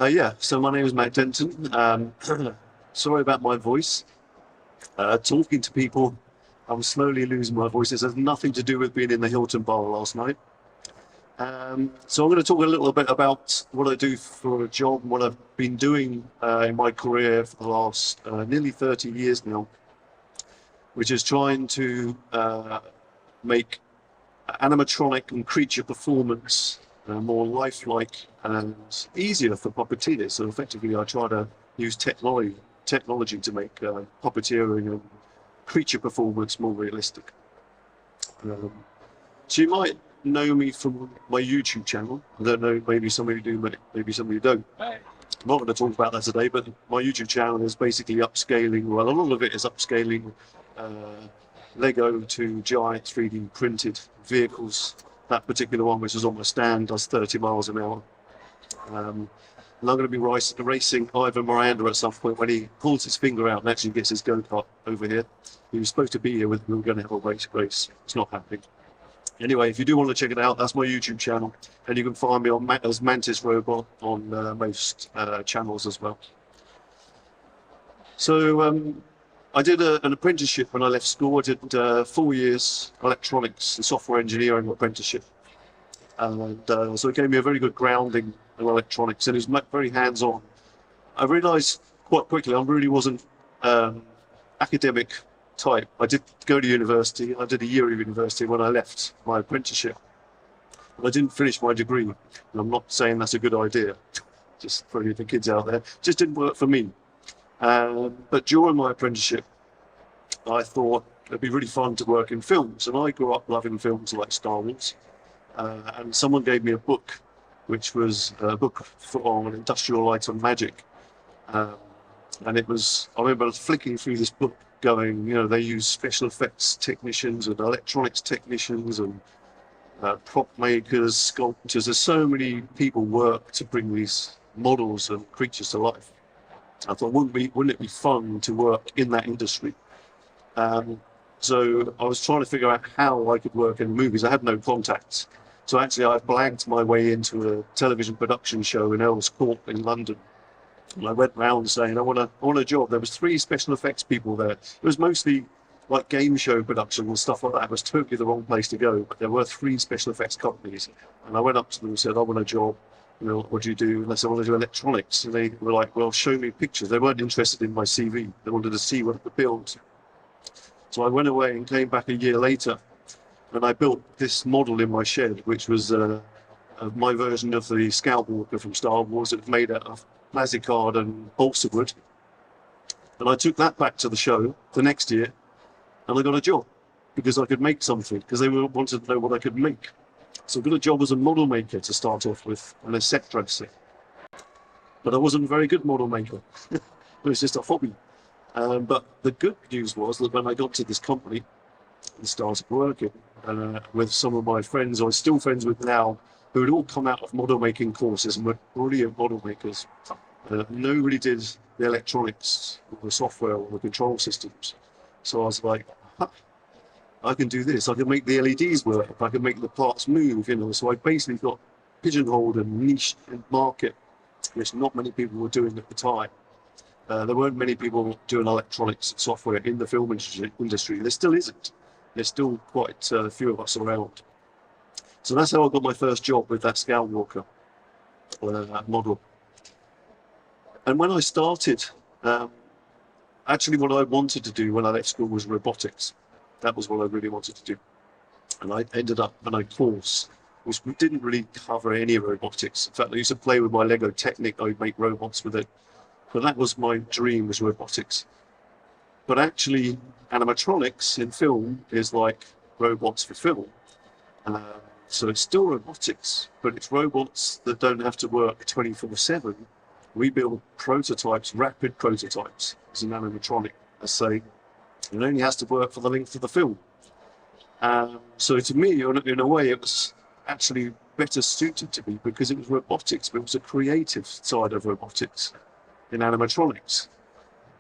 Yeah, so my name is Matt Denton. Sorry about my voice. Talking to people, I'm slowly losing my voice. This has nothing to do with being in the Hilton Bar last night. So I'm going to talk a little bit about what I do for a job, what I've been doing in my career for the last nearly 30 years now, which is trying to make animatronic and creature performance more lifelike and easier for puppeteers. So effectively, I try to use technology to make puppeteering and creature performance more realistic. Um, so you might know me from my YouTube channel. I don't know, maybe some of you do, maybe some of you don't. I'm not going to talk about that today, but my YouTube channel is basically upscaling. Well, a lot of it is upscaling uh, Lego to giant 3D printed vehicles. That particular one, which is on my stand, does 30 miles an hour. And I'm going to be racing Ivan Miranda at some point when he pulls his finger out and actually gets his go-kart over here. He was supposed to be here with me. We were going to have a race. It's not happening. Anyway, if you do want to check it out, that's my YouTube channel. And you can find me on as Mantis Robot on most channels as well. So I did an apprenticeship when I left school. I did 4 years electronics and software engineering apprenticeship. And so it gave me a very good grounding in electronics, and it was very hands-on. I realised quite quickly I really wasn't academic type. I did go to university. I did a year of university when I left my apprenticeship. I didn't finish my degree, and I'm not saying that's a good idea. Just for the kids out there, it just didn't work for me. But during my apprenticeship, I thought it'd be really fun to work in films, and I grew up loving films like Star Wars. And someone gave me a book, which was a book on industrial light and magic. Um, and it was, I remember flicking through this book going, they use special effects technicians and electronics technicians and prop makers, sculptors. There's so many people work to bring these models and creatures to life. I thought, wouldn't it be fun to work in that industry? So I was trying to figure out how I could work in movies. I had no contacts. So actually I blagged my way into a television production show in Earl's Court in London. And I went round saying, I want a job. There was 3 special effects people there. It was mostly like game show production and stuff like that. It was totally the wrong place to go. But there were 3 special effects companies. And I went up to them and said, I want a job. What do you do? And they said, I want to do electronics. And they were like, well, show me pictures. They weren't interested in my CV. They wanted to see what I could build. So I went away and came back a year later. And I built this model in my shed, which was my version of the Scout Walker from Star Wars. It was made out of plasticard and balsa wood. And I took that back to the show the next year, and I got a job because I could make something, because they wanted to know what I could make. So I got a job as a model maker to start off with, and a set dresser. But I wasn't a very good model maker. It was just a hobby. But the good news was that when I got to this company and started working with some of my friends I was still friends with now, who had all come out of model making courses and were brilliant model makers. Nobody did the electronics or the software or the control systems. So I was like, I can do this. I can make the LEDs work. I can make the parts move, So I basically got pigeonholed and niched in market, which not many people were doing at the time. There weren't many people doing electronics and software in the film industry. There still isn't. There's still quite a few of us around. So that's how I got my first job with that Scout Walker model. And when I started, actually what I wanted to do when I left school was robotics. That was what I really wanted to do. And I ended up in a course which didn't really cover any robotics. In fact, I used to play with my Lego Technic. I would make robots with it. But that was my dream, was robotics. But actually, animatronics in film is like robots for film. So it's still robotics, but it's robots that don't have to work 24/7. We build prototypes, rapid prototypes, as an animatronic, I say. It only has to work for the length of the film. So to me, in a way, it was actually better suited to me because it was robotics, but it was a creative side of robotics in animatronics.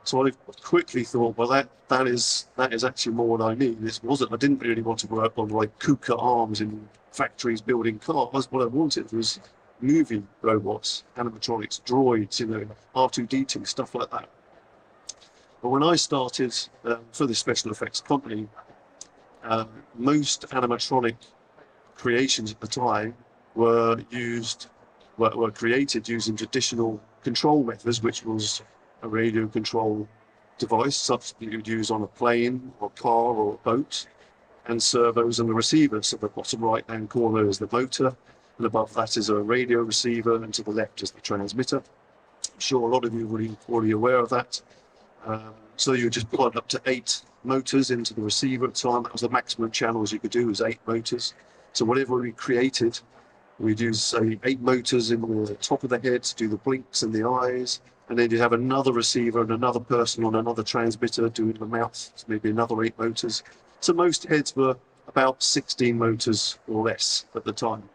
So I quickly thought, well, that is actually more what I need. I didn't really want to work on like KUKA arms in factories building cars. What I wanted was movie robots, animatronics, droids, you know, R2-D2, stuff like that. But when I started for this special effects company, most animatronic creations at the time were created using traditional control methods, which was a radio control device, such that you would use on a plane or car or a boat, and servos and the receiver. So the bottom right-hand corner is the motor, and above that is a radio receiver, and to the left is the transmitter. I'm sure a lot of you are already aware of that. So you just plug up to 8 motors into the receiver at the time. That was the maximum channels you could do, was 8 motors. So whatever we created, we'd use, say, 8 motors in the top of the head to do the blinks and the eyes, and then you'd have another receiver and another person on another transmitter doing the mouth, so maybe another 8 motors. So most heads were about 16 motors or less at the time.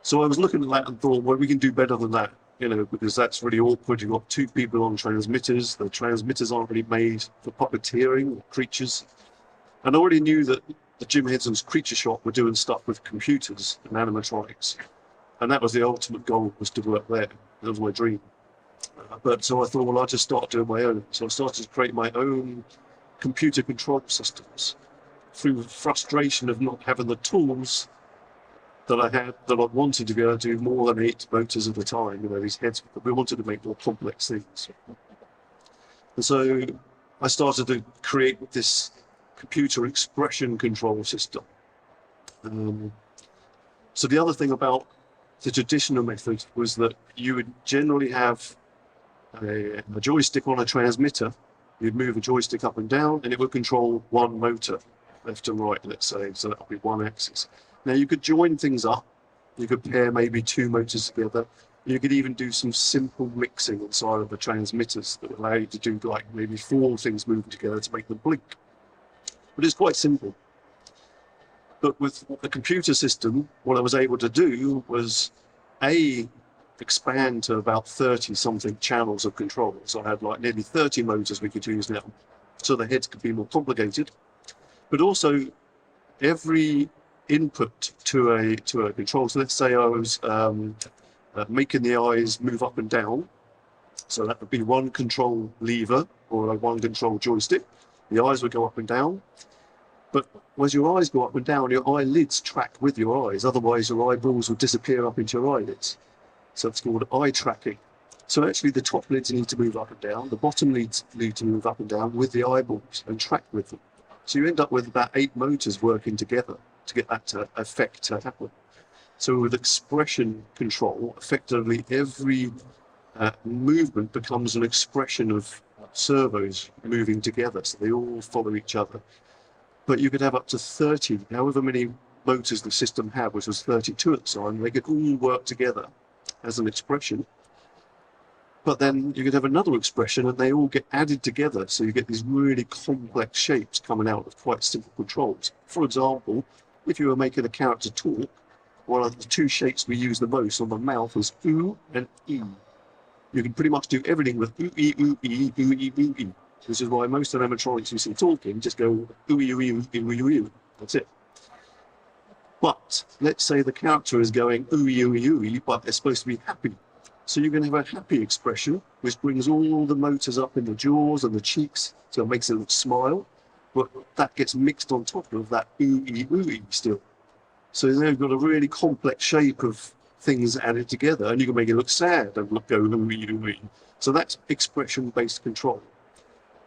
So I was looking at that and thought, well, we can do better than that, you know, because that's really awkward. You've got 2 people on transmitters. The transmitters aren't really made for puppeteering or creatures. And I already knew that the Jim Henson's Creature Shop were doing stuff with computers and animatronics. And that was the ultimate goal, was to work there. That was my dream. But so I thought, well, I'll just start doing my own. So I started to create my own computer control systems through the frustration of not having the tools that I wanted to be able to do more than 8 motors at a time. You know, these heads, we wanted to make more complex things. And so I started to create this computer expression control system. So the other thing about the traditional method was that you would generally have a joystick on a transmitter. You'd move a joystick up and down, and it would control one motor, left and right, let's say. So that would be one axis. Now you could join things up. You could pair maybe 2 motors together. You could even do some simple mixing inside of the transmitters that would allow you to do like maybe 4 things moving together to make them blink. But it's quite simple. But with the computer system, what I was able to do was expand to about 30-something channels of control. So I had like nearly 30 motors we could use now. So the heads could be more complicated. But also every input to a control. So let's say I was making the eyes move up and down. So that would be one control lever or a one control joystick. The eyes would go up and down. But as your eyes go up and down, your eyelids track with your eyes. Otherwise, your eyeballs will disappear up into your eyelids. So it's called eye tracking. So actually, the top lids need to move up and down. The bottom lids need to move up and down with the eyeballs and track with them. So you end up with about 8 motors working together to get that effect to happen. So with expression control, effectively every movement becomes an expression of servos moving together. So they all follow each other. But you could have up to 30, however many motors the system had, which was 32 at the time, they could all work together as an expression. But then you could have another expression and they all get added together. So you get these really complex shapes coming out of quite simple controls. For example, if you were making a character talk, one of the 2 shapes we use the most on the mouth was oo and e. You can pretty much do everything with oo, e, oo, e, oo, e, oo, e. This is why most animatronics you see talking just go ooey, ooey, ooey, ooey, ooey. That's it. But let's say the character is going ooey, ooey, ooey, but they're supposed to be happy. So you're going to have a happy expression, which brings all the motors up in the jaws and the cheeks, so it makes it smile. But that gets mixed on top of that ooey, ooey still. So then you've got a really complex shape of things added together, and you can make it look sad and go ooey, ooey. So that's expression-based control.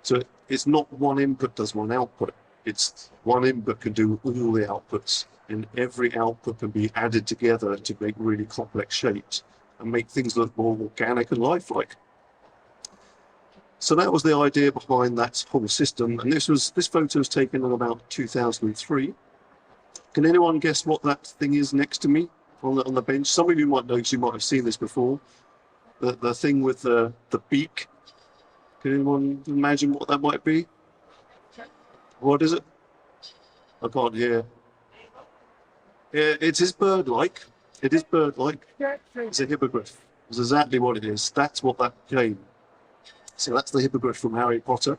So it's not one input does one output. It's one input can do all the outputs, and every output can be added together to make really complex shapes and make things look more organic and lifelike. So that was the idea behind that whole system. And this photo was taken in about 2003. Can anyone guess what that thing is next to me on the bench? Some of you might know, because you might have seen this before. The thing with the beak. Can anyone imagine what that might be? What is it? I can't hear. It is bird-like. It is bird-like. It's a hippogriff. It's exactly what it is. That's what that became. So that's the hippogriff from Harry Potter.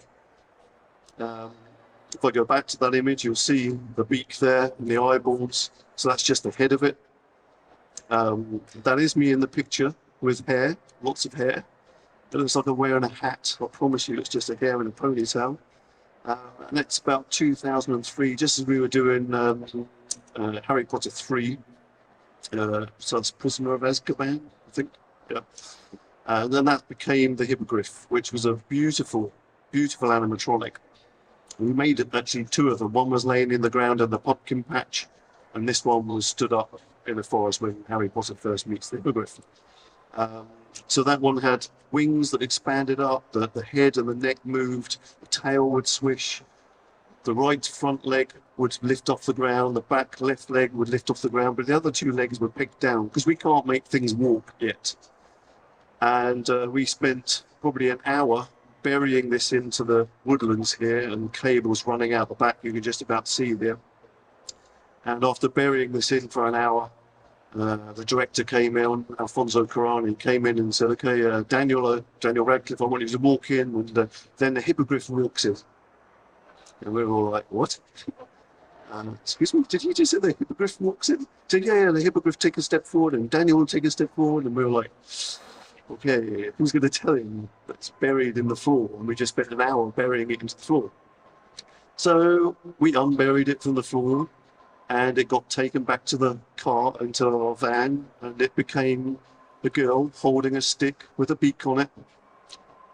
If I go back to that image, you'll see the beak there and the eyeballs. So that's just the head of it. That is me in the picture with hair, lots of hair. It looks like I'm wearing a hat. I promise you, it's just a hair and a ponytail. And it's about 2003, just as we were doing Harry Potter 3. So it's Prisoner of Azkaban, I think. Yeah. And then that became the Hippogriff, which was a beautiful, beautiful animatronic. We made it actually two of them. One was laying in the ground in the pumpkin patch, and this one was stood up in the forest when Harry Potter first meets the Hippogriff. So that one had wings that expanded up, the head and the neck moved, the tail would swish, the right front leg would lift off the ground, the back left leg would lift off the ground, but the other two legs were pegged down because we can't make things walk yet. And we spent probably an hour burying this into the woodlands here, and cables running out the back, you can just about see there. And after burying this in for an hour, the director came in, Alfonso Cuarón, came in and said, okay, Daniel Radcliffe, I want you to walk in, and then the Hippogriff walks in. And we were all like, what? Excuse me, did you just say the Hippogriff walks in? He said, yeah, the Hippogriff take a step forward, and Daniel will take a step forward, and we were like, okay, who's going to tell him that's buried in the floor? And we just spent an hour burying it into the floor. So we unburied it from the floor, and it got taken back to the car, into our van, and it became a girl holding a stick with a beak on it,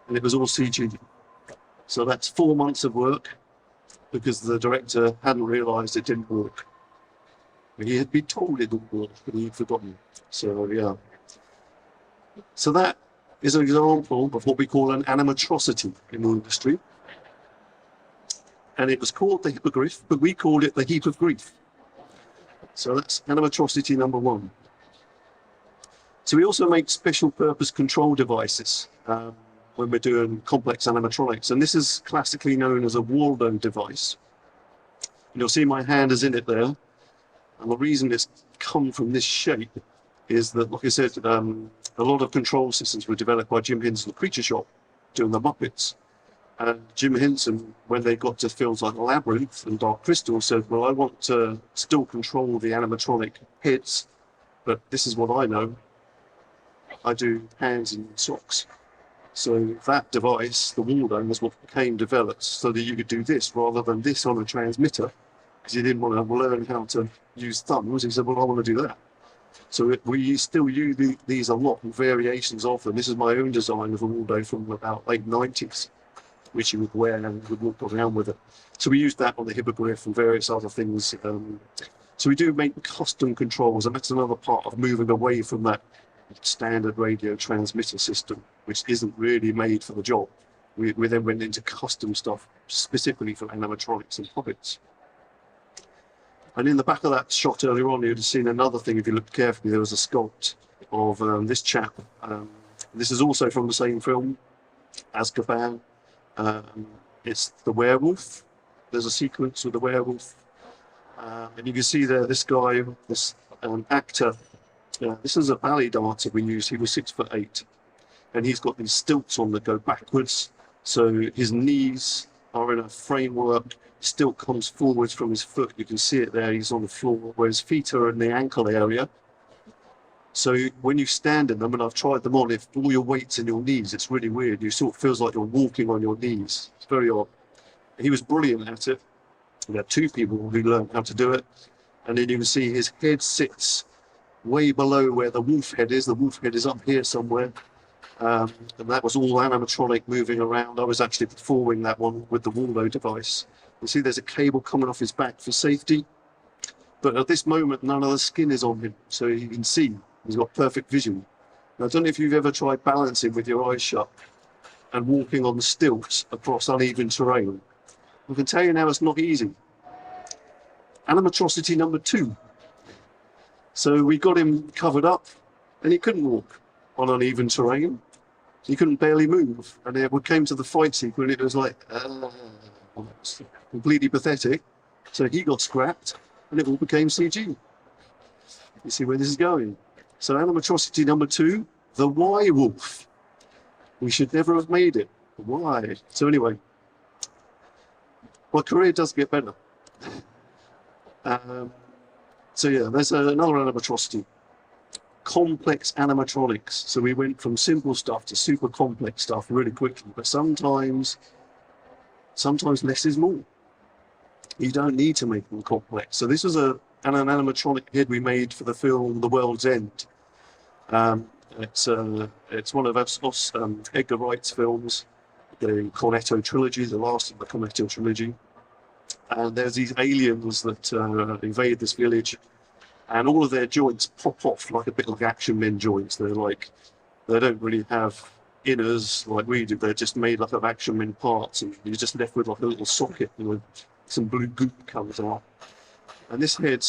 and it was all CG. So that's 4 months of work, because the director hadn't realised it didn't work. He had been told it didn't work, but he'd forgotten. So yeah. So that is an example of what we call an animatrocity in the industry. And it was called the Hippogriff, but we called it the Heap of Grief. So that's animatrocity number 1. So we also make special purpose control devices when we're doing complex animatronics. And this is classically known as a Waldo device. And you'll see my hand is in it there. And the reason it's come from this shape is that, like I said, a lot of control systems were developed by Jim Henson at Creature Shop doing the Muppets. And Jim Henson, when they got to films like Labyrinth and Dark Crystal, said, well, I want to still control the animatronic heads, but this is what I know. I do hands and socks. So that device, the Waldo, was what became developed so that you could do this rather than this on a transmitter, because he didn't want to learn how to use thumbs. He said, well, I want to do that. So we still use these a lot, variations of them. This is my own design of a Waldo from about late 90s, which you would wear and would walk around with it. So we used that on the Hippogriff and various other things. So we do make custom controls, and that's another part of moving away from that standard radio transmitter system, which isn't really made for the job. We then went into custom stuff specifically for animatronics and puppets. And in the back of that shot earlier on, you'd have seen another thing. If you looked carefully, there was a sculpt of this chap. This is also from the same film, Azkaban. It's the werewolf. There's a sequence with the werewolf. And you can see there, this guy, this actor, this is a ballet dancer we used. He was 6'8", and he's got these stilts on that go backwards. So his knees are in a framework. Stilt comes forwards from his foot. You can see it there. He's on the floor, where his feet are in the ankle area. So when you stand in them, and I've tried them on, if all your weight's in your knees, it's really weird. You sort of feels like you're walking on your knees. It's very odd. He was brilliant at it. We had 2 people who learned how to do it. And then you can see his head sits way below where the wolf head is. The wolf head is up here somewhere. And that was all animatronic moving around. I was actually performing that one with the Waldo device. You see there's a cable coming off his back for safety. But at this moment, none of the skin is on him. So you can see he's got perfect vision. Now, I don't know if you've ever tried balancing with your eyes shut and walking on the stilts across uneven terrain. I can tell you now it's not easy. Animatrocity number 2. So we got him covered up, and he couldn't walk on uneven terrain. He couldn't barely move. And then we came to the fight sequence, and it was like, completely pathetic. So he got scrapped, and it all became CG. You see where this is going. So animatrocity number 2, the Y-Wolf. We should never have made it. Why? So anyway, my career does get better. So yeah, there's another animatrocity. complex animatronics. So we went from simple stuff to super complex stuff really quickly. But sometimes less is more. You don't need to make them complex. So this was an animatronic head we made for the film The World's End. It's one of Edgar Wright's films, the Cornetto trilogy, the last of the Cornetto trilogy. And there's these aliens that invade this village, and all of their joints pop off like a bit like Action Men joints. They don't really have inners like we do. They're just made like of Action Men parts, and you're just left with like a little socket, and some blue goop comes out. And this head,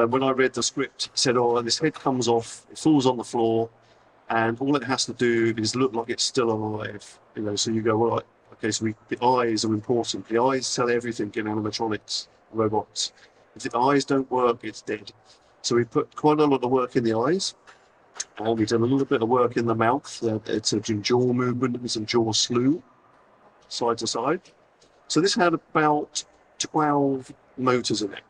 when I read the script, it said, "Oh, this head comes off, it falls on the floor, and all it has to do is look like it's still alive." So you go, well, okay, so the eyes are important. The eyes tell everything in animatronics robots. If the eyes don't work, it's dead. So we put quite a lot of work in the eyes, and we did a little bit of work in the mouth. It's a jaw movement and some jaw slew, side to side. So this had about 12 motors in it.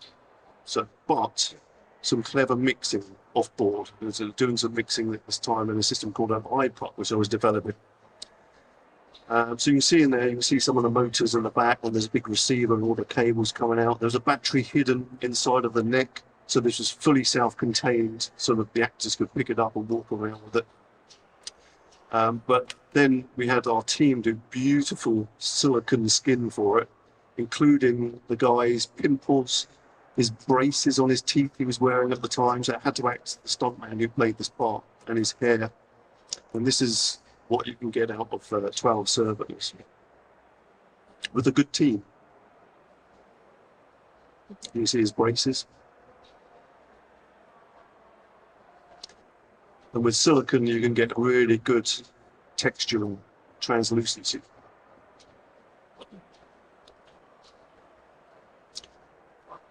But some clever mixing off board. Doing some mixing at this time in a system called an iPod, which I was developing. So you can see in there, you can see some of the motors in the back, and there's a big receiver and all the cables coming out. There's a battery hidden inside of the neck, so this was fully self-contained, so that the actors could pick it up and walk around with it. But then we had our team do beautiful silicone skin for it, including the guy's pimples, his braces on his teeth he was wearing at the time, so it had to act as the stuntman who played this part, and his hair. And this is what you can get out of 12 servos with a good team. You see his braces. And with silicone, you can get really good textural translucency.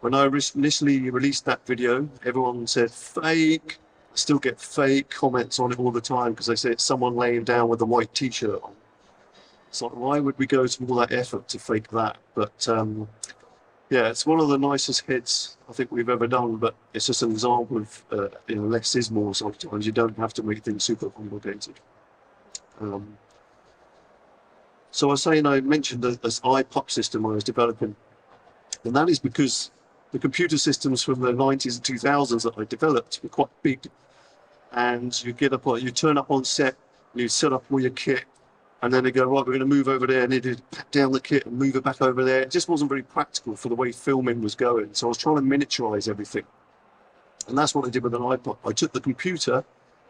When I initially released that video, everyone said fake. I still get fake comments on it all the time because they say it's someone laying down with a white t-shirt on. It's like, why would we go to all that effort to fake that? But yeah, it's one of the nicest heads I think we've ever done, but it's just an example of less is more sometimes. You don't have to make things super complicated. So I was saying, I mentioned this iPop system I was developing, and that is because the computer systems from the 90s and 2000s that I developed were quite big. And you turn up on set, and you set up all your kit, and then they go, right, we're going to move over there, and they did pack down the kit and move it back over there. It just wasn't very practical for the way filming was going. So I was trying to miniaturize everything. And that's what I did with an iPod. I took the computer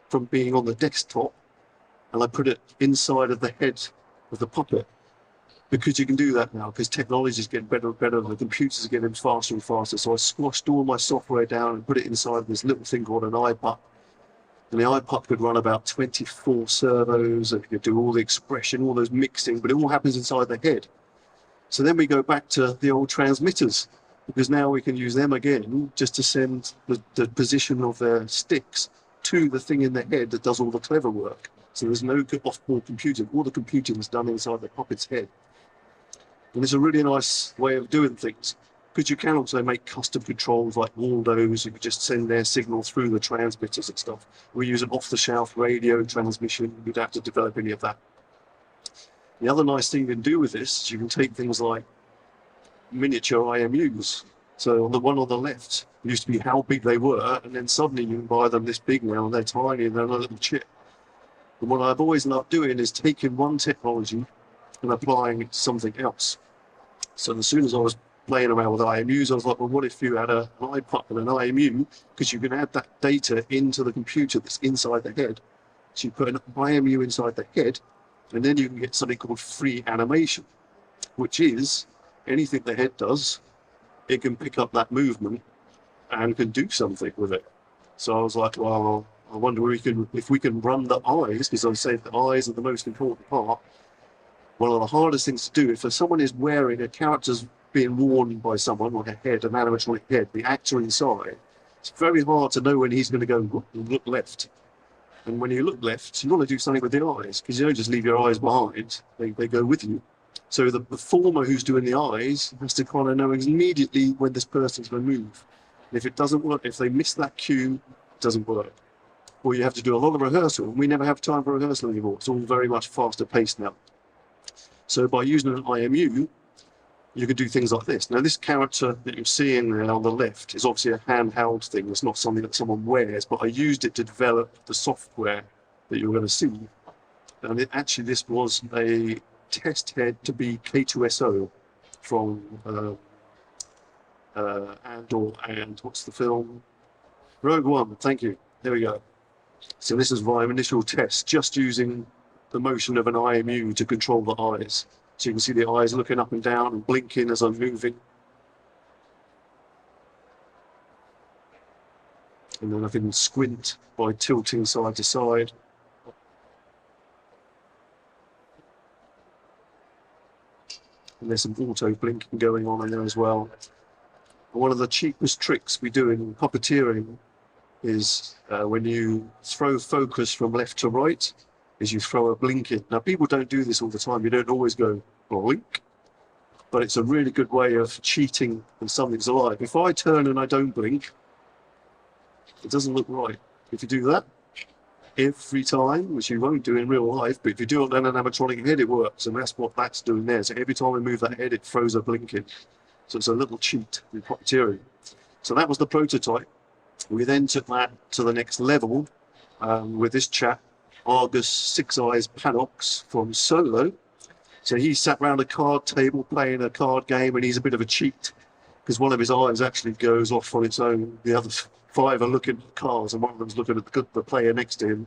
from being on the desktop, and I put it inside of the head of the puppet. Because you can do that now, because technology is getting better and better, and the computers are getting faster and faster. So I squashed all my software down and put it inside this little thing called an iPod. And the iPod could run about 24 servos, and you could do all the expression, all those mixing, but it all happens inside the head. So then we go back to the old transmitters, because now we can use them again just to send the position of their sticks to the thing in the head that does all the clever work. So there's no off-board computing. All the computing is done inside the puppet's head. And it's a really nice way of doing things, because you can also make custom controls like Waldos. You could just send their signal through the transmitters and stuff. We use an off-the-shelf radio transmission. You don't have to develop any of that. The other nice thing you can do with this is you can take things like miniature IMUs. So on the one on the left used to be how big they were, and then suddenly you can buy them this big now, and they're tiny and they're a little chip. And what I've always loved doing is taking one technology and applying it to something else. So as soon as I was playing around with IMUs, I was like, well, what if you had an iPod and an IMU? Because you can add that data into the computer that's inside the head. So you put an IMU inside the head, and then you can get something called free animation, which is anything the head does, it can pick up that movement and can do something with it. So I was like, well, I wonder if we can run the eyes, because I said the eyes are the most important part. One of the hardest things to do, if someone is wearing a character's being worn by someone, like a head, an animatronic head, the actor inside, it's very hard to know when he's going to go look left. And when you look left, you want to do something with the eyes, because you don't just leave your eyes behind, they go with you. So the performer who's doing the eyes has to kind of know immediately when this person's going to move. And if it doesn't work, if they miss that cue, it doesn't work. or you have to do a lot of rehearsal, and we never have time for rehearsal anymore. It's all very much faster paced now. So by using an IMU, you can do things like this. Now, this character that you're seeing there on the left is obviously a handheld thing. It's not something that someone wears, but I used it to develop the software that you're going to see. And actually, this was a test head to be K2SO from Andor and what's the film? Rogue One. Thank you. There we go. So this is my initial test, just using the motion of an IMU to control the eyes. So you can see the eyes looking up and down and blinking as I'm moving. And then I can squint by tilting side to side. And there's some auto blinking going on in there as well. And one of the cheapest tricks we do in puppeteering is when you throw focus from left to right, is you throw a blink in. Now, people don't do this all the time. You don't always go blink, but it's a really good way of cheating when something's alive. If I turn and I don't blink, it doesn't look right. If you do that every time, which you won't do in real life, but if you do it on an animatronic head, it works, and that's what that's doing there. So every time I move that head, it throws a blink in. So it's a little cheat in puppeteering. So that was the prototype. We then took that to the next level with this chap, Argus Six Eyes Panox from Solo. So he sat around a card table playing a card game, and he's a bit of a cheat because one of his eyes actually goes off on its own. The other 5 are looking at cards, and one of them's looking at the player next to him.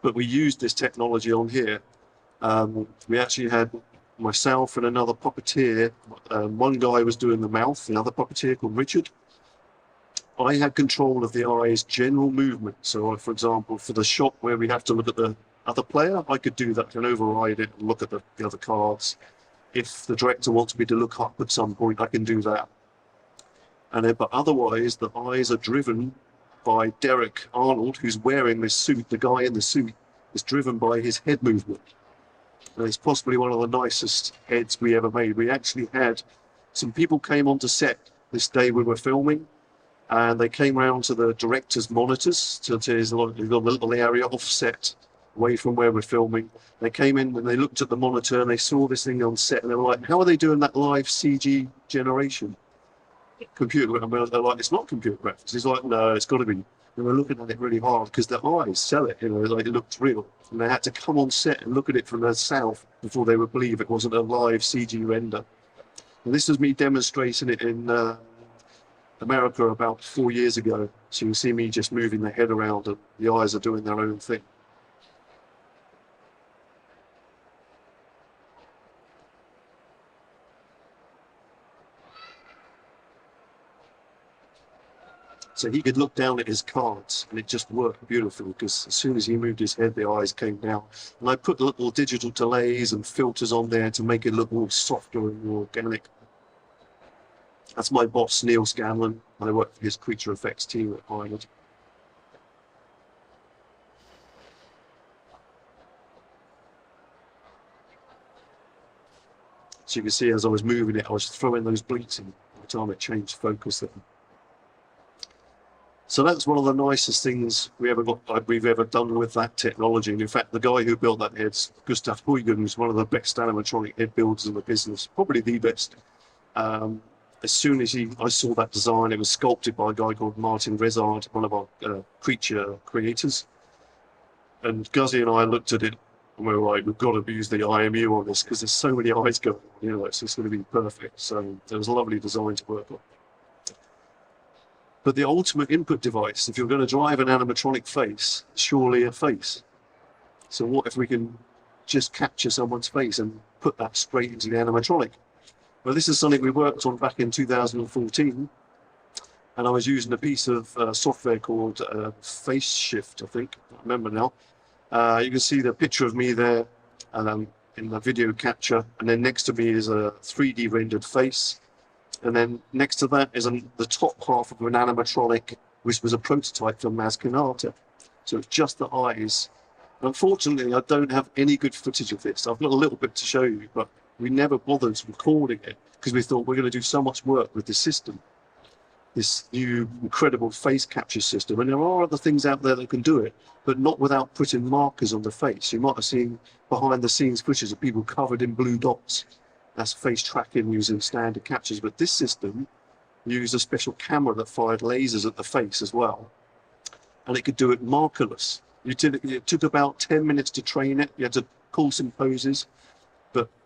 But we used this technology on here. We actually had myself and another puppeteer. One guy was doing the mouth, the other puppeteer called Richard. I had control of the eye's general movement. So, for example, for the shot where we have to look at the other player, I could do that. I can override it and look at the other cards. If the director wants me to look up at some point, I can do that. And then, but otherwise, the eyes are driven by Derek Arnold, who's wearing this suit. The guy in the suit is driven by his head movement. And it's possibly one of the nicest heads we ever made. We actually had some people came onto set this day we were filming, and they came around to the director's monitors, to his little area offset away from where we're filming. They came in and they looked at the monitor and they saw this thing on set, and they were like, how are they doing that live CG generation? Computer, and they're like, it's not computer graphics. He's like, no, it's got to be. And we're looking at it really hard because their eyes sell it, like it looks real. And they had to come on set and look at it from the south before they would believe it wasn't a live CG render. And this was me demonstrating it in America about 4 years ago. So you can see me just moving the head around and the eyes are doing their own thing. So he could look down at his cards and it just worked beautifully because as soon as he moved his head, the eyes came down. And I put little digital delays and filters on there to make it look more softer and more organic. That's my boss, Neil Scanlon. I work for his creature effects team at Ireland. So you can see as I was moving it, I was throwing those blinks in every time it changed focus there. So that's one of the nicest things we've ever done with that technology. And in fact, the guy who built that head's Gustav Huygen, who's one of the best animatronic head builders in the business, probably the best. As soon as I saw that design, it was sculpted by a guy called Martin Rezard, one of our creature creators. And Guzzy and I looked at it and we were like, we've got to use the IMU on this because there's so many eyes going on, it's just going to be perfect. So it was a lovely design to work on. But the ultimate input device, if you're going to drive an animatronic face, surely a face. So what if we can just capture someone's face and put that straight into the animatronic? Well, this is something we worked on back in 2014, and I was using a piece of software called Face Shift, I think. I remember now. You can see the picture of me there in the video capture, and then next to me is a 3D rendered face. And then next to that is the top half of an animatronic, which was a prototype from Maz Kanata. So it's just the eyes. Unfortunately, I don't have any good footage of this. I've got a little bit to show you, but we never bothered recording it because we thought we're going to do so much work with this system. this new incredible face capture system. And there are other things out there that can do it, but not without putting markers on the face. You might have seen behind the scenes footage of people covered in blue dots. That's face tracking using standard captures. But this system used a special camera that fired lasers at the face as well. And it could do it markerless. It took about 10 minutes to train it. You had to call some poses.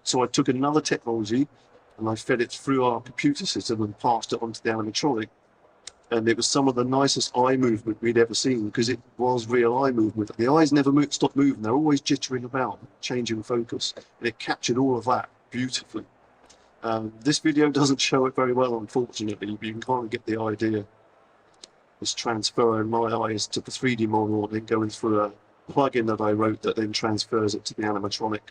So I took another technology and I fed it through our computer system and passed it onto the animatronic. And it was some of the nicest eye movement we'd ever seen, because it was real eye movement. The eyes never stopped moving. They're always jittering about, changing focus. And it captured all of that beautifully. This video doesn't show it very well, unfortunately, but you can kind of get the idea. It's transferring my eyes to the 3D model and then going through a plugin that I wrote that then transfers it to the animatronic.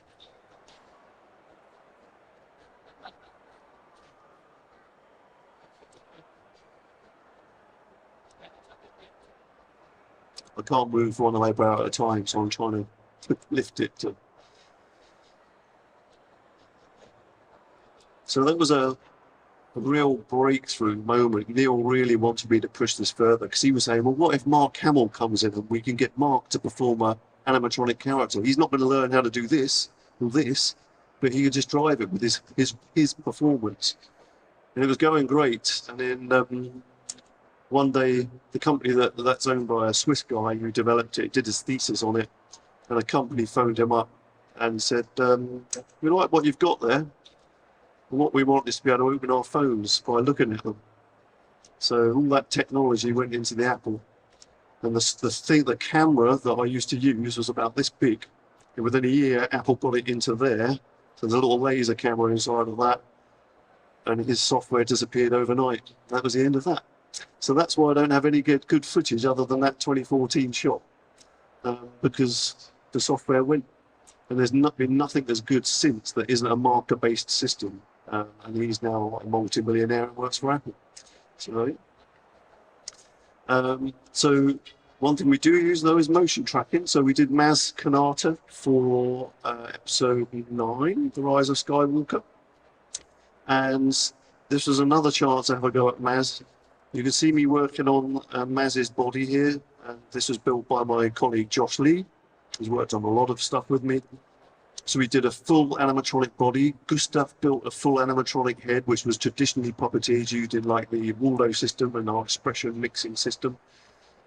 I can't move one eyebrow at a time, so I'm trying to lift it to. So that was a real breakthrough moment. Neil really wanted me to push this further, because he was saying, well, what if Mark Hamill comes in and we can get Mark to perform an animatronic character? He's not going to learn how to do this or this, but he could just drive it with his performance. And it was going great. And then one day, the company that's owned by a Swiss guy who developed it did his thesis on it, and a company phoned him up and said, we like what you've got there. And what we want is to be able to open our phones by looking at them. So all that technology went into the Apple. And the camera that I used to use was about this big. And within a year, Apple got it into there. So there's a little laser camera inside of that. And his software disappeared overnight. That was the end of that. So that's why I don't have any good footage other than that 2014 shot. Because the software went. And there's been nothing as good since that isn't a marker-based system. And he's now a multi-millionaire and works for Apple. So one thing we do use, though, is motion tracking. So we did Maz Kanata for episode 9, The Rise of Skywalker. And this was another chance to have a go at Maz. You can see me working on Maz's body here. And this was built by my colleague Josh Lee, who's worked on a lot of stuff with me. So we did a full animatronic body. Gustav built a full animatronic head, which was traditionally puppeteered using like the Waldo system and our expression mixing system.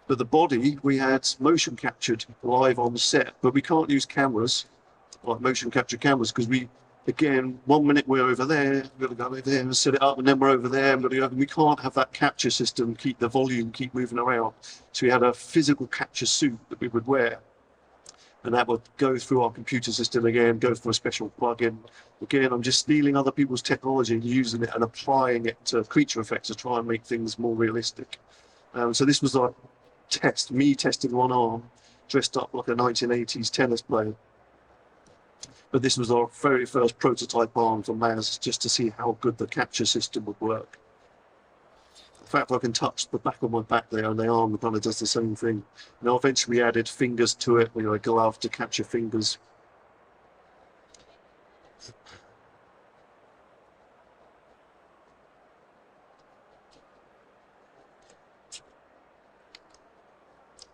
But the body, we had motion captured live on set, but we can't use cameras, like motion capture cameras, because again, 1 minute we're over there, we're going to go over there and set it up, and then we're over there, and we can't have that capture system keep the volume keep moving around. So we had a physical capture suit that we would wear. And that would go through our computer system again, go for a special plugin. Again, I'm just stealing other people's technology and using it and applying it to creature effects to try and make things more realistic. So this was our test, me testing one arm, dressed up like a 1980s tennis player. But this was our very first prototype arm for Maz, just to see how good the capture system would work. In fact, I can touch the back of my back there, and the arm kind of does the same thing. Now, eventually we added fingers to it, a glove to capture fingers.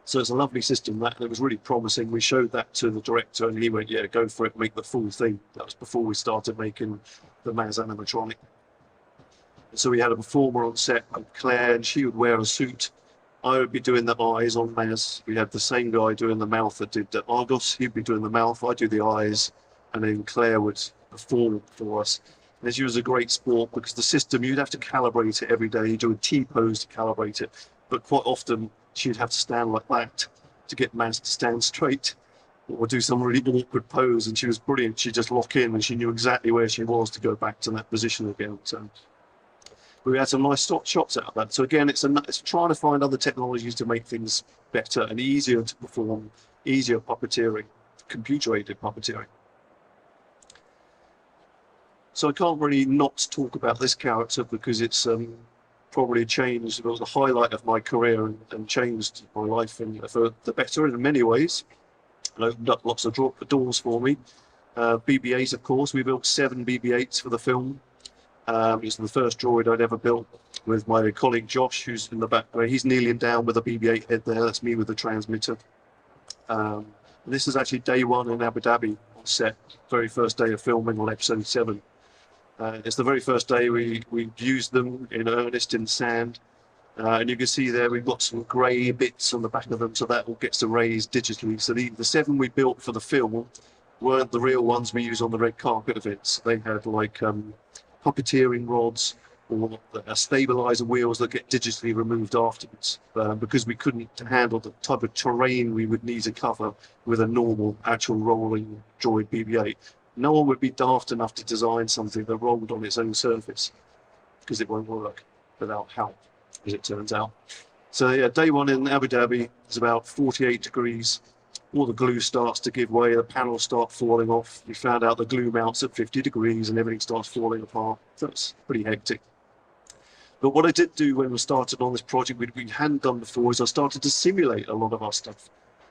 So it's a lovely system, that, and it was really promising. We showed that to the director, and he went, yeah, go for it, make the full thing. That was before we started making the Maz animatronic. So we had a performer on set called Claire, and she would wear a suit. I would be doing the eyes on Maz. We had the same guy doing the mouth that did Argos. He'd be doing the mouth, I'd do the eyes, and then Claire would perform for us. And she was a great sport, because the system, you'd have to calibrate it every day. You do a T-pose to calibrate it. But quite often, she'd have to stand like that to get Maz to stand straight, or do some really awkward pose, and she was brilliant. She'd just lock in, and she knew exactly where she was to go back to that position again. So we had some nice shots out of that. So again, it's trying to find other technologies to make things better and easier to perform, easier puppeteering, computer-aided puppeteering. So I can't really not talk about this character, because it's probably changed. It was the highlight of my career and changed my life for the better in many ways. It opened up lots of doors for me. BB-8, of course. We built 7 BB-8s for the film. It's the first droid I'd ever built. with my colleague Josh, who's in the back there. He's kneeling down with a BB-8 head there. That's me with the transmitter. This is actually day one in Abu Dhabi on set, very first day of filming on episode 7. It's the very first day we used them in earnest in sand. And you can see there we've got some grey bits on the back of them, so that all gets erased digitally. So the 7 we built for the film weren't the real ones we use on the red carpet events. They had like puppeteering rods or stabilizer wheels that get digitally removed afterwards, because we couldn't handle the type of terrain we would need to cover with a normal actual rolling droid BB-8. No one would be daft enough to design something that rolled on its own surface, because it won't work without help, as it turns out. So yeah, day one in Abu Dhabi is about 48 degrees. All the glue starts to give way, the panels start falling off. We found out the glue mounts at 50 degrees and everything starts falling apart. So it's pretty hectic. But what I did do when we started on this project, we hadn't done before, is I started to simulate a lot of our stuff.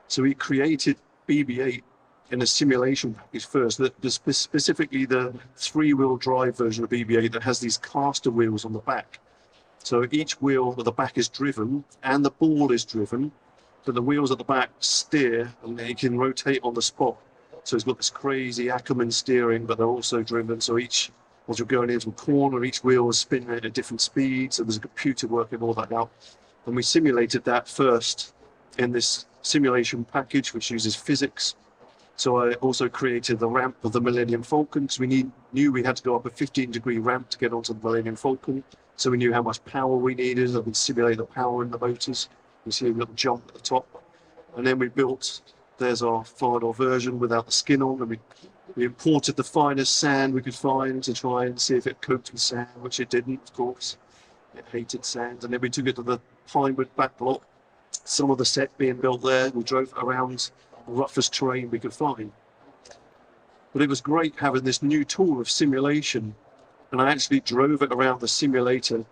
So we created BB-8 in a simulation package first, specifically the 3-wheel drive version of BB-8 that has these caster wheels on the back. So each wheel at the back is driven and the ball is driven, but the wheels at the back steer and they can rotate on the spot. So it's got this crazy Ackerman steering, but they're also driven. So as you're going into a corner, each wheel is spinning at a different speed. So there's a computer working all that out. And we simulated that first in this simulation package, which uses physics. So I also created the ramp of the Millennium Falcon, because we knew we had to go up a 15-degree ramp to get onto the Millennium Falcon. So we knew how much power we needed, and we simulate the power in the motors. You see a little jump at the top. And then we built, there's our final version without the skin on, and we imported the finest sand we could find to try and see if it coped with sand, which it didn't, of course. It hated sand. And then we took it to the Pinewood back block, some of the set being built there. We drove around the roughest terrain we could find. But it was great having this new tool of simulation, and I actually drove it around the simulated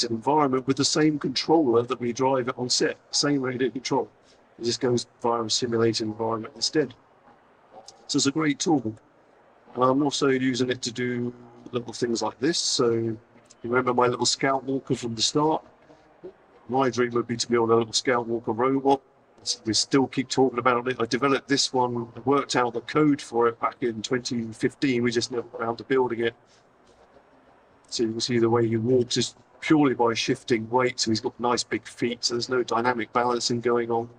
environment with the same controller that we drive it on set, same radio control. It just goes via a simulated environment instead. So it's a great tool. And I'm also using it to do little things like this. So you remember my little Scout Walker from the start? My dream would be to build a little Scout Walker robot. We still keep talking about it. I developed this one, worked out the code for it back in 2015. We just never got around to building it. So you can see the way he walks is purely by shifting weight. So he's got nice big feet, so there's no dynamic balancing going on.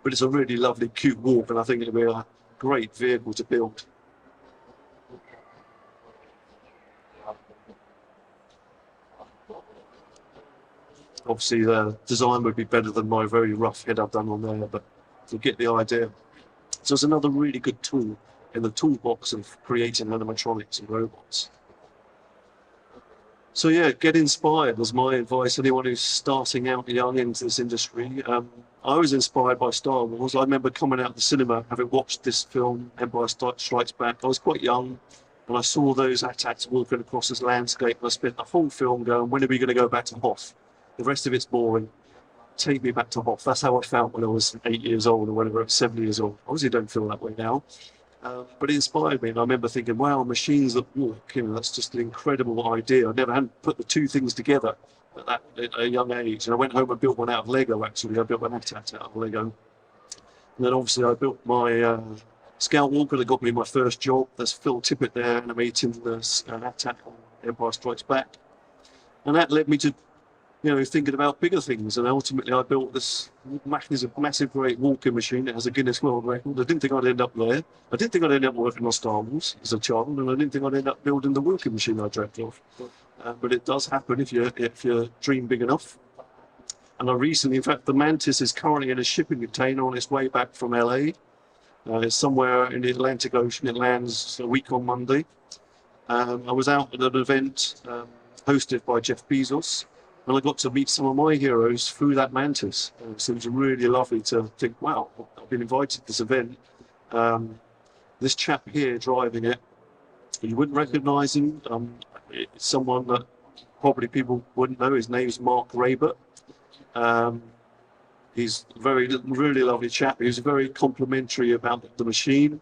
But it's a really lovely, cute walk, and I think it'll be a great vehicle to build. Obviously, the design would be better than my very rough head I've done on there, but you get the idea. So it's another really good tool in the toolbox of creating animatronics and robots. So yeah, get inspired was my advice. Anyone who's starting out young into this industry. I was inspired by Star Wars. I remember coming out of the cinema, having watched this film, Empire Strikes Back. I was quite young, and I saw those AT-ATs walking across this landscape, and I spent the whole film going, when are we going to go back to Hoth? The rest of it's boring. Take me back to Hoth. That's how I felt when I was 8 years old, or whenever I was 7 years old. Obviously don't feel that way now. But it inspired me, and I remember thinking, wow, machines that walk, that's just an incredible idea. I never had put the two things together at a young age. And I went home and built one out of Lego, actually. I built an AT-AT out of Lego. And then obviously I built my Scout Walker that got me my first job. There's Phil Tippett there animating the AT-AT on Empire Strikes Back. And that led me to thinking about bigger things, and ultimately I built this massive great walking machine that has a Guinness World Record. I didn't think I'd end up there. I didn't think I'd end up working on Star Wars as a child, and I didn't think I'd end up building the walking machine I dreamt of. But it does happen if you dream big enough. And I recently, in fact, the Mantis is currently in a shipping container on its way back from LA. It's somewhere in the Atlantic Ocean. It lands a week on Monday. I was out at an event hosted by Jeff Bezos, and I got to meet some of my heroes through that Mantis. So it was really lovely to think, wow, I've been invited to this event. This chap here driving it, you wouldn't recognise him. It's someone that probably people wouldn't know. His name's Mark Rabert. He's a really lovely chap. He was very complimentary about the machine.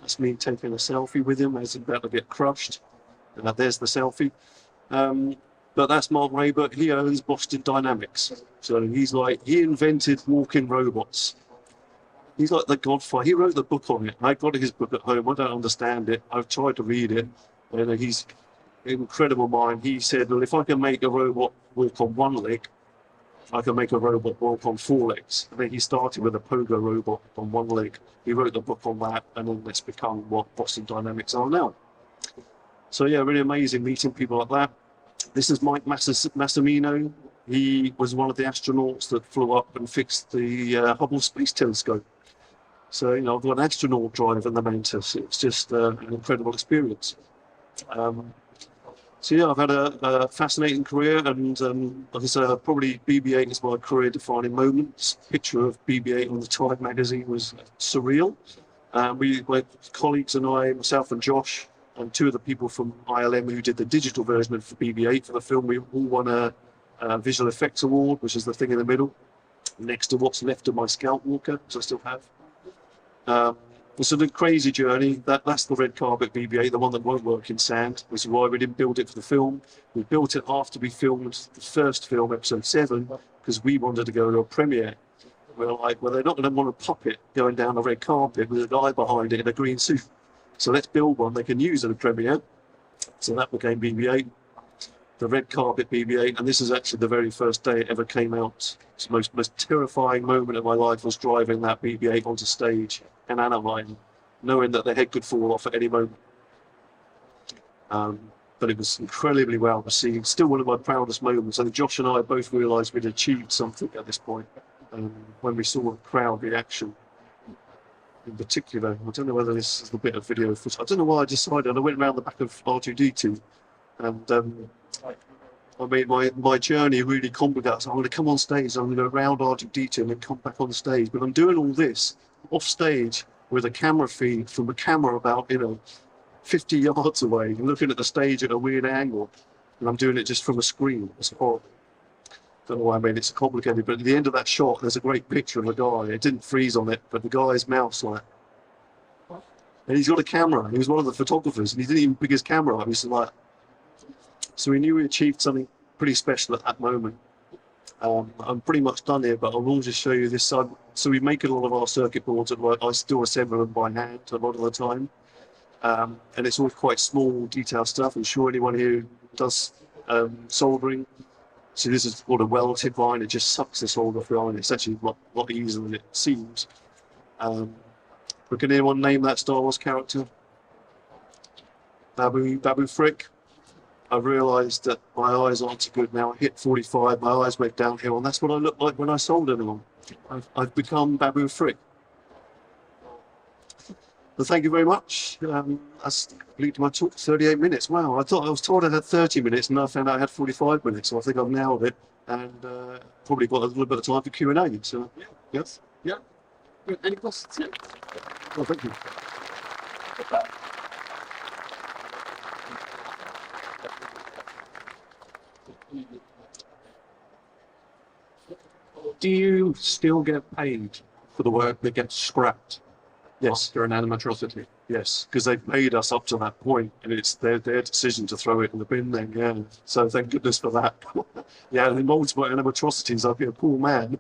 That's me taking a selfie with him as he's about to get crushed. There's the selfie. But that's Mark Raber. He owns Boston Dynamics. So he invented walking robots. He's like the godfather. He wrote the book on it. I got his book at home. I don't understand it. I've tried to read it. And he's an incredible mind. He said, well, if I can make a robot walk on one leg, I can make a robot walk on 4 legs. And then he started with a pogo robot on 1 leg. He wrote the book on that, and then it's become what Boston Dynamics are now. So yeah, really amazing meeting people like that. This is Mike Massimino. He was one of the astronauts that flew up and fixed the Hubble Space Telescope. So, you know, I've got an astronaut driving the Mantis. It's just an incredible experience. So yeah, I've had a fascinating career, and like I said, probably BB-8 is my career-defining moment. Picture of BB-8 on the Time magazine was surreal. My colleagues and I, myself and Josh, and 2 of the people from ILM who did the digital version of BB-8 for the film, we all won a visual effects award, which is the thing in the middle, next to what's left of my Scout Walker, which I still have. It's a crazy journey. That's the red carpet BB-8, the one that won't work in sand, which is why we didn't build it for the film. We built it after we filmed the first film, episode 7, because we wanted to go to a premiere. We're like, well, they're not going to want a puppet going down a red carpet with a guy behind it in a green suit. So let's build one they can use at a premiere. So that became BB-8, the red carpet BB-8, and this is actually the very first day it ever came out. It's the most terrifying moment of my life was driving that BB-8 onto stage in Anaheim, knowing that the head could fall off at any moment. But it was incredibly well received. Still one of my proudest moments. I think Josh and I both realised we'd achieved something at this point when we saw the crowd reaction. In particular, I don't know whether this is the bit of video footage. I don't know why I decided. I went around the back of R2-D2, and I made my journey really complicated. So I'm going to come on stage, I'm going to go around R2-D2 and then come back on stage. But I'm doing all this off stage with a camera feed from a camera about 50 yards away, and looking at the stage at a weird angle, and I'm doing it just from a screen. It's horrible. Don't know why I made it so complicated, but at the end of that shot, there's a great picture of a guy. It didn't freeze on it, but the guy's mouth's like, and he's got a camera. He was one of the photographers, and he didn't even pick his camera up. He's like, so we knew we achieved something pretty special at that moment. I'm pretty much done here, but I will just show you this side. So we make a lot of our circuit boards at work. I still assemble them by hand a lot of the time. And it's all quite small, detailed stuff. I'm sure anyone who does soldering. So this is called a weld tip line. It just sucks the solder through, and it's actually a lot easier than it seems. But can anyone name that Star Wars character? Babu Frick. I realised that my eyes aren't so good now. I hit 45, my eyes went downhill, and that's what I look like when I solder them. I've become Babu Frick. Well, thank you very much. That's completed my talk, 38 minutes. Wow, I was told I had 30 minutes, and I found out I had 45 minutes, so I think I've nailed it, and probably got a little bit of time for Q&A. So, yes? Yeah. Any questions? Yeah. Well, thank you. Do you still get paid for the work that gets scrapped? Yes. After an animatrocity? Yes, because they've made us up to that point, and it's their decision to throw it in the bin then, yeah. So thank goodness for that. Yeah, and in multiple animatrocities, I'd be a poor man.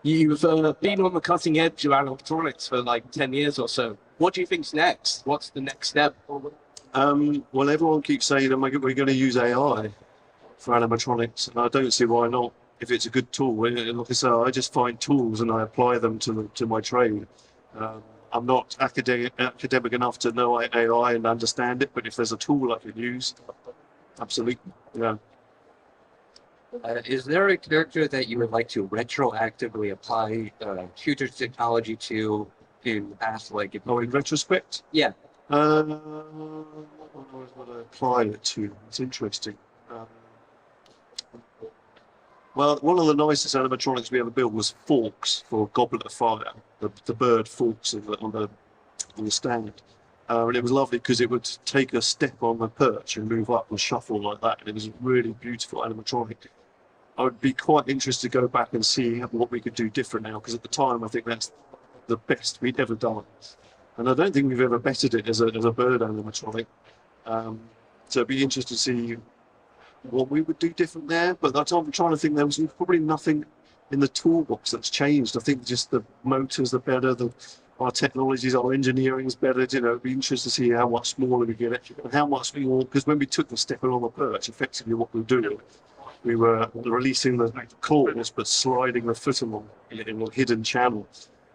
You've been on the cutting edge of animatronics for like 10 years or so. What do you think's next? What's the next step? Well, everyone keeps saying that we're going to use AI for animatronics, and I don't see why not. If it's a good tool, and like I say, I just find tools and I apply them to my trade. I'm not academic enough to know AI and understand it, but if there's a tool I can use, absolutely, yeah. Is there a character that you would like to retroactively apply future technology to in past, like if in retrospect? Yeah. What would I apply it to? It's interesting. Well, one of the nicest animatronics we ever built was Forks for Goblet of Fire, the bird Forks on the stand. And it was lovely because it would take a step on the perch and move up and shuffle like that. And it was a really beautiful animatronic. I would be quite interested to go back and see what we could do different now, because at the time I think that's the best we'd ever done. And I don't think we've ever bettered it as a bird animatronic. So it'd be interesting to see what we would do different there. But that's I'm trying to think. There was probably nothing in the toolbox that's changed. I think just the motors are better. Our technologies, our engineering is better. You know, it'd be interesting to see how much smaller we get and how much more. Because when we took the step on the perch, effectively what we were doing, we were releasing the claws but sliding the foot along in a hidden channel.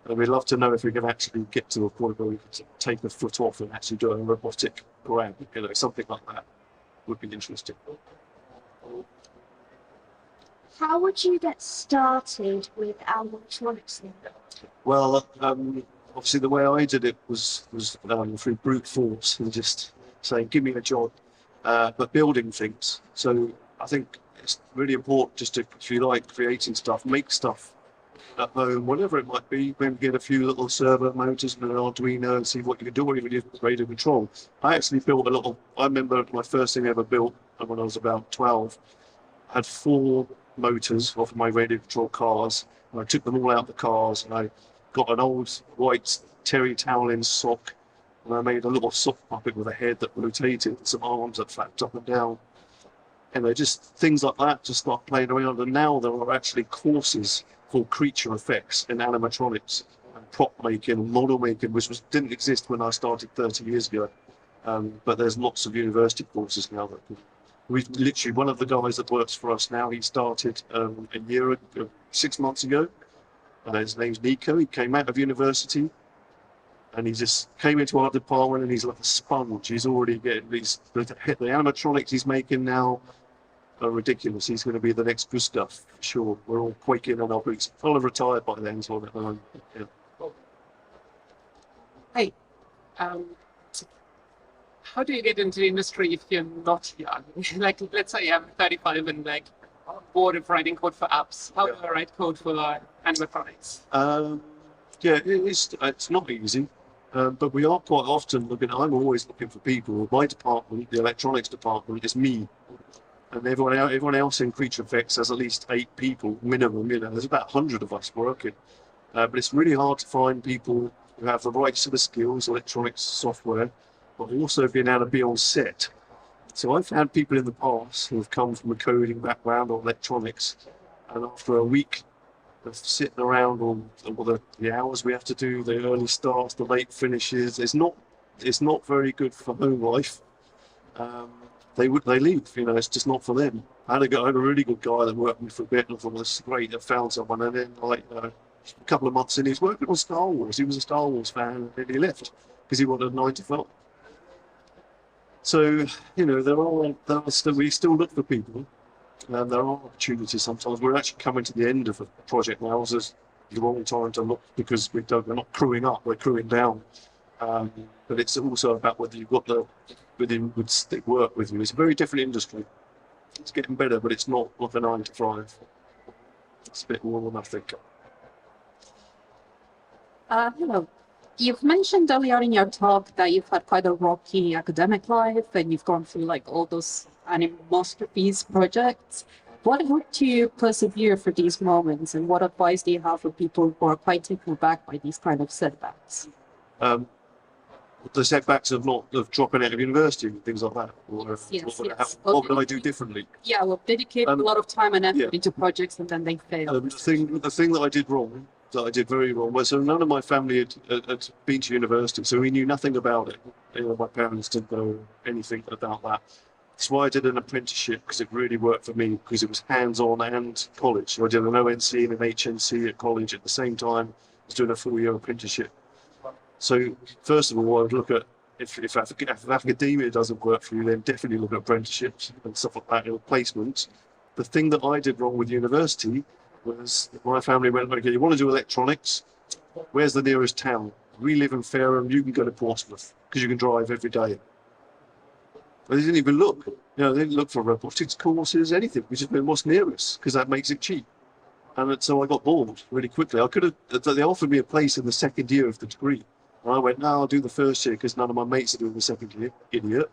And we'd love to know if we can actually get to a point where we can take the foot off and actually do a robotic grab. You know, something like that would be interesting. How would you get started with animatronics? Well, obviously the way I did it was through brute force and just saying, give me a job, but building things. So I think it's really important just to, if you like creating stuff, make stuff at home, whatever it might be. Maybe get a few little servo motors and an Arduino and see what you can do, or even use radio control. I actually built I remember my first thing I ever built when I was about 12, I had 4 motors off my radio control cars, and I took them all out the cars, and I got an old white terry toweling sock, and I made a little sock puppet with a head that rotated and some arms that flapped up and down. And they're just things like that, just start playing around. And now there are actually courses for creature effects in animatronics and prop making and model making, which didn't exist when I started 30 years ago. But there's lots of university courses now that we've literally, one of the guys that works for us now, he started 6 months ago. His name's Nico. He came out of university and he just came into our department and he's like a sponge. He's already getting the animatronics he's making now are ridiculous. He's going to be the next good stuff, for sure. We're all quaking on our boots. I'll have retired by then, so yeah. Hey, how do you get into the industry if you're not young? Like, let's say I'm 35 and like bored of writing code for apps. How do I write code for animatronics? Yeah, it's not easy, but we are quite often looking. I'm always looking for people. My department, the electronics department, is me, and everyone else in Creature Effects has at least 8 people minimum. You know, there's about 100 of us working, but it's really hard to find people who have the right sort of skills, electronics, software, but also being able to be on set. So I've had people in the past who have come from a coding background or electronics, and after a week of sitting around on the hours we have to do, the early starts, the late finishes, it's not very good for home life. They leave, you know, it's just not for them. I had a really good guy that worked with me for a bit, and I thought, well, this is great, I found someone, and then a couple of months in, he was working on Star Wars. He was a Star Wars fan, and then he left because he wanted a 9 to 5. So, you know, we still look for people, and there are opportunities sometimes. We're actually coming to the end of a project now, so it's the wrong time to look because we're not crewing up, we're crewing down. But it's also about whether you've got whether would stick work with you. It's a very different industry. It's getting better, but it's not like a 9 to 5. It's a bit more than I think. Hello. You've mentioned earlier in your talk that you've had quite a rocky academic life and you've gone through like all those masterpiece projects. What helped you persevere for these moments, and what advice do you have for people who are quite taken aback by these kind of setbacks? The setbacks of dropping out of university and things like that, or Yes. what would I do differently? Yeah, well, dedicate a lot of time and effort into projects and then they fail. The thing that I did wrong, that I did very wrong, was so none of my family had been to university, so we knew nothing about it. You know, my parents didn't know anything about that. That's why I did an apprenticeship, because it really worked for me, because it was hands-on and college. So I did an ONC and an HNC at college at the same time. I was doing a 4-year apprenticeship. So first of all, I would look at if academia doesn't work for you, then definitely look at apprenticeships and stuff like that, or placements. The thing that I did wrong with university was my family went, okay, you want to do electronics? Where's the nearest town? We live in Fareham, you can go to Portsmouth because you can drive every day. But they didn't even look. You know, they didn't look for robotics courses, anything. We just went, what's nearest? Because that makes it cheap. And so I got bored really quickly. They offered me a place in the second year of the degree. And I went, no, I'll do the first year because none of my mates are doing the second year, idiot.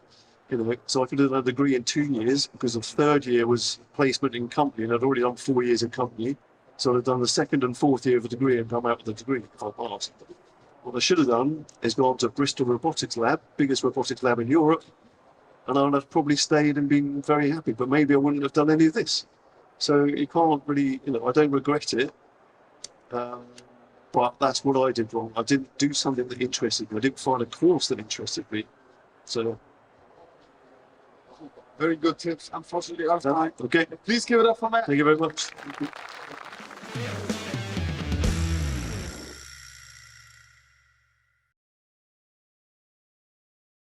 You know, so I could have done a degree in 2 years because the third year was placement in company, and I'd already done 4 years in company. So I'd done the second and fourth year of the degree and come out with a degree if I passed. What I should have done is gone to Bristol Robotics Lab, biggest robotics lab in Europe, and I would have probably stayed and been very happy, but maybe I wouldn't have done any of this. So you can't really, I don't regret it. But that's what I did wrong. I didn't do something that interested me. I didn't find a course that interested me. So, Very good tips. Unfortunately, out of time. okay. Please give it up for Matt. Thank you very much.